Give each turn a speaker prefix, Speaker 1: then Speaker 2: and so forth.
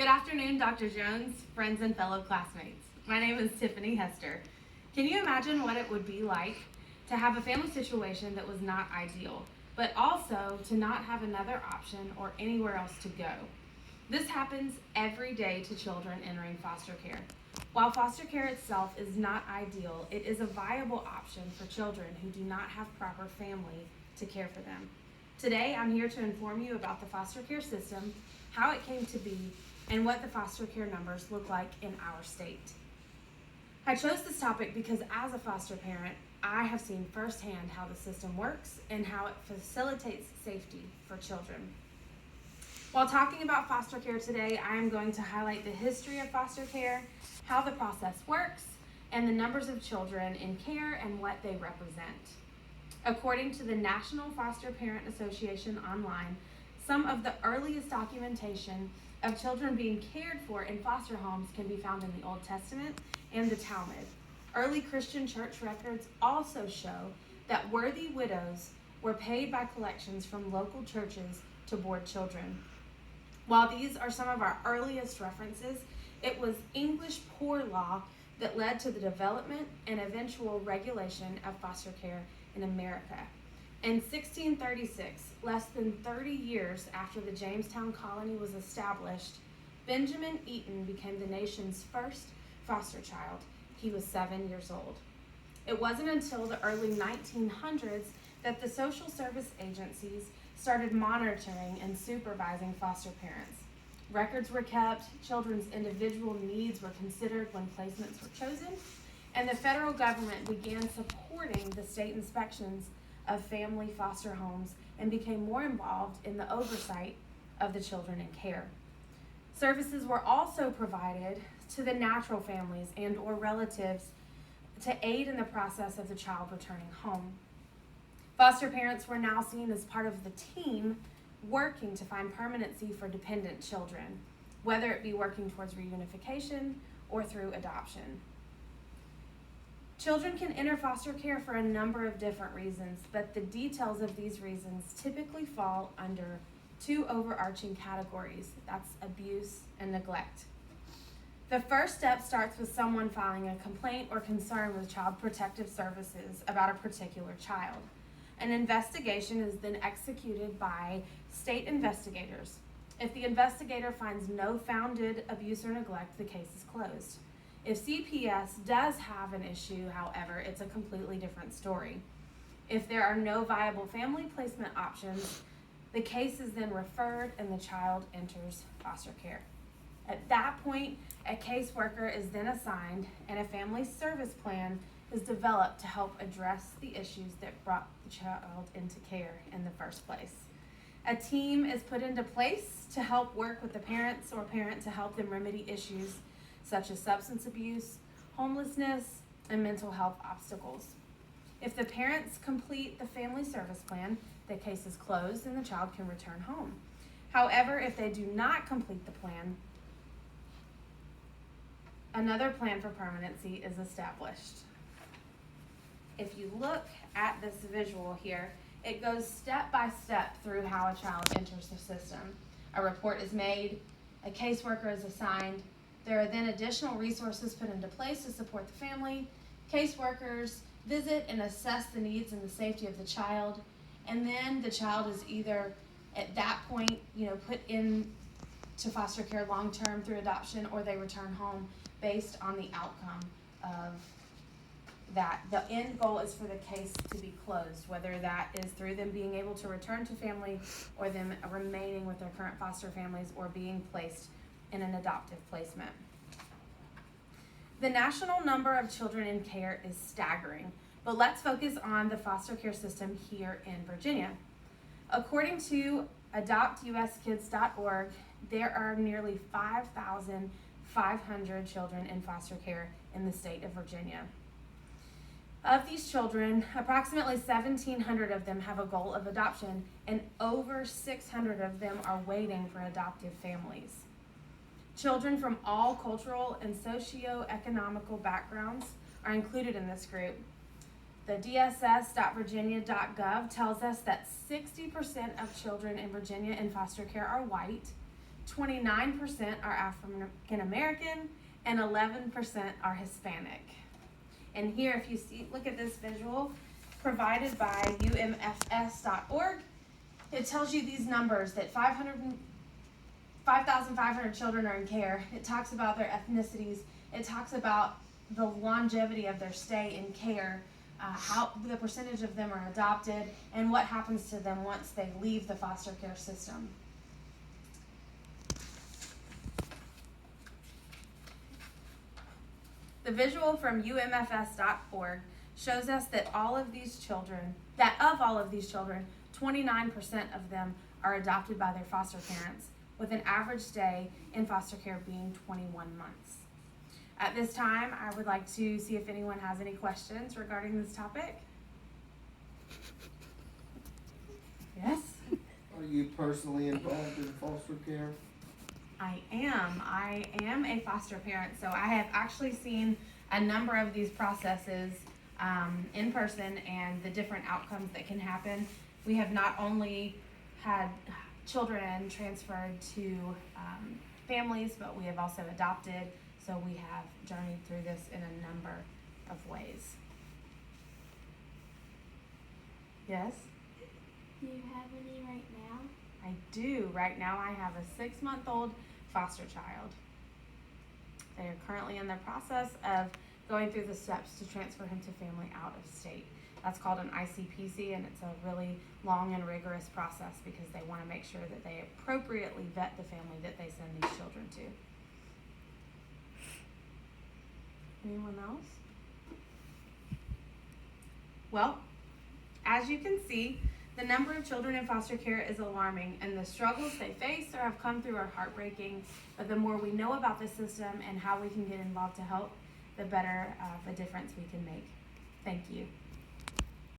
Speaker 1: Good afternoon, Dr. Jones, friends and fellow classmates. My name is Tiffany Hester. Can you imagine what it would be like to have a family situation that was not ideal, but also to not have another option or anywhere else to go? This happens every day to children entering foster care. While foster care itself is not ideal, it is a viable option for children who do not have proper family to care for them. Today, I'm here to inform you about the foster care system, how it came to be, and what the foster care numbers look like in our state. I chose this topic because as a foster parent, I have seen firsthand how the system works and how it facilitates safety for children. While talking about foster care today, I am going to highlight the history of foster care, how the process works, and the numbers of children in care and what they represent. According to the National Foster Parent Association online, some of the earliest documentation of children being cared for in foster homes can be found in the Old Testament and the Talmud. Early Christian church records also show that worthy widows were paid by collections from local churches to board children. While these are some of our earliest references, it was English poor law that led to the development and eventual regulation of foster care in America. In 1636, less than 30 years after the Jamestown colony was established, Benjamin Eaton became the nation's first foster child. He was 7 years old. It wasn't until the early 1900s that the social service agencies started monitoring and supervising foster parents. Records were kept, children's individual needs were considered when placements were chosen, and the federal government began supporting the state inspections of family foster homes and became more involved in the oversight of the children in care. Services were also provided to the natural families and or relatives to aid in the process of the child returning home. Foster parents were now seen as part of the team working to find permanency for dependent children, whether it be working towards reunification or through adoption. Children can enter foster care for a number of different reasons, but the details of these reasons typically fall under two overarching categories. That's abuse and neglect. The first step starts with someone filing a complaint or concern with Child Protective Services about a particular child. An investigation is then executed by state investigators. If the investigator finds no founded abuse or neglect, the case is closed. If CPS does have an issue, however, it's a completely different story. If there are no viable family placement options, the case is then referred and the child enters foster care. At that point, a caseworker is then assigned and a family service plan is developed to help address the issues that brought the child into care in the first place. A team is put into place to help work with the parents or parent to help them remedy issues such as substance abuse, homelessness, and mental health obstacles. If the parents complete the family service plan, the case is closed and the child can return home. However, if they do not complete the plan, another plan for permanency is established. If you look at this visual here, it goes step by step through how a child enters the system. A report is made, a caseworker is assigned. There are then additional resources put into place to support the family. Caseworkers visit and assess the needs and the safety of the child, and then the child is either at that point, put in to foster care long-term through adoption, or they return home based on the outcome of that. The end goal is for the case to be closed, whether that is through them being able to return to family or them remaining with their current foster families or being placed in an adoptive placement. The national number of children in care is staggering, but let's focus on the foster care system here in Virginia. According to adoptuskids.org, there are nearly 5,500 children in foster care in the state of Virginia. Of these children, approximately 1,700 of them have a goal of adoption, and over 600 of them are waiting for adoptive families. Children from all cultural and socio-economical backgrounds are included in this group. The dss.virginia.gov tells us that 60% of children in Virginia in foster care are white, 29% are African American, and 11% are Hispanic. And here, if you see, look at this visual provided by umfs.org. It tells you these numbers that 5,500 children are in care. It talks about their ethnicities. It talks about the longevity of their stay in care, how the percentage of them are adopted, and what happens to them once they leave the foster care system. The visual from umfs.org shows us that of all of these children, 29% of them are adopted by their foster parents, with an average stay in foster care being 21 months. At this time, I would like to see if anyone has any questions regarding this topic. Yes?
Speaker 2: Are you personally involved in foster care?
Speaker 1: I am a foster parent, so I have actually seen a number of these processes in person and the different outcomes that can happen. We have not only had children transferred to families, but we have also adopted, so we have journeyed through this in a number of ways. Yes?
Speaker 3: Do you have any right now?
Speaker 1: I do. Right now I have a 6-month-old foster child. They are currently in the process of going through the steps to transfer him to family out of state. That's called an ICPC, and it's a really long and rigorous process because they want to make sure that they appropriately vet the family that they send these children to. Anyone else? Well, as you can see, the number of children in foster care is alarming, and the struggles they face or have come through are heartbreaking. But the more we know about the system and how we can get involved to help, the better of a difference we can make. Thank you.